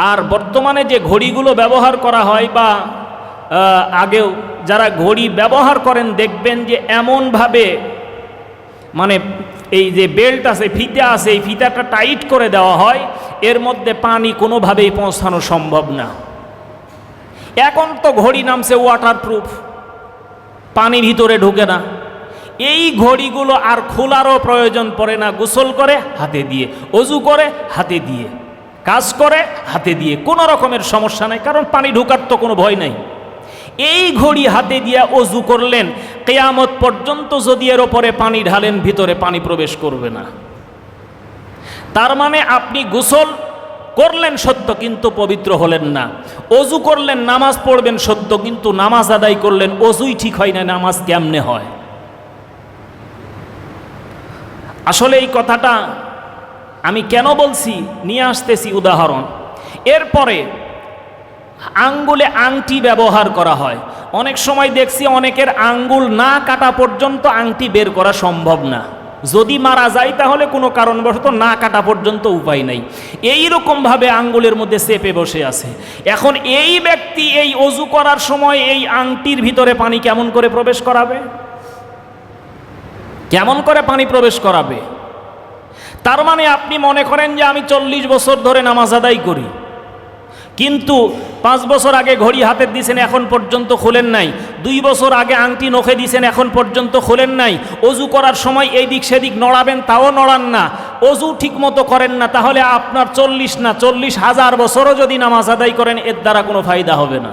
আর বর্তমানে যে ঘড়িগুলো ব্যবহার করা হয় বা আগেও যারা ঘড়ি ব্যবহার করেন দেখবেন যে এমনভাবে মানে এই যে বেল্ট আছে, ফিতা আছে, এই ফিতাটা টাইট করে দেওয়া হয়, এর মধ্যে পানি কোনোভাবেই পৌঁছানো সম্ভব না। এখন তো ঘড়ি নামছে ওয়াটারপ্রুফ, পানি ভিতরে ঢুকে না। এই ঘড়িগুলো আর খোলারও প্রয়োজন পড়ে না, গোসল করে হাতে দিয়ে, অজু করে হাতে দিয়ে, কাজ করে হাতে দিয়ে, কোনো রকমের সমস্যা নাই, কারণ পানি ঢোকার তো কোনো ভয় নাই। এই ঘড়ি হাতে দিয়ে অজু করলেন, কিয়ামত পর্যন্ত যদি এর ওপরে পানি ঢালেন ভিতরে পানি প্রবেশ করবে না। তার মানে আপনি গোসল করলেন সত্য কিন্তু পবিত্র হলেন না, অজু করলেন নামাজ পড়বেন সত্য কিন্তু নামাজ আদায় করলেন অজুই ঠিক হয় না, নামাজ কেমনে হয়? আসলে এই কথাটা আমি কেন বলছি নিয়ে আসতেছি উদাহরণ। এরপরে আঙ্গুলে আংটি ব্যবহার করা হয়। অনেক সময় দেখছি অনেকের আঙ্গুল না কাটা পর্যন্ত আংটি বের করা সম্ভব না, যদি মারা যায় তাহলে কোনো কারণবশত না কাটা পর্যন্ত উপায় নাই, এই রকমভাবে আঙ্গুলের মধ্যে চেপে বসে আছে। এখন এই ব্যক্তি এই অজু করার সময় এই আংটির ভিতরে পানি কেমন করে প্রবেশ করাবে? কেমন করে পানি প্রবেশ করাবে? তার মানে আপনি মনে করেন যে আমি 40 বছর ধরে নামাজ আদায় করি, কিন্তু 5 বছর আগে ঘড়ি হাতে দিয়েছেন এখন পর্যন্ত খোলেন নাই, 2 বছর আগে আংটি নখে দিয়েছেন এখন পর্যন্ত খোলেন নাই, অজু করার সময় এই দিক সেদিক নড়াবেন তাও নড়ান না, অজু ঠিক মতো করেন না, তাহলে আপনার 40 না 40,000 বছরও যদি নামাজ আদায় করেন এর দ্বারা কোনো ফায়দা হবে না।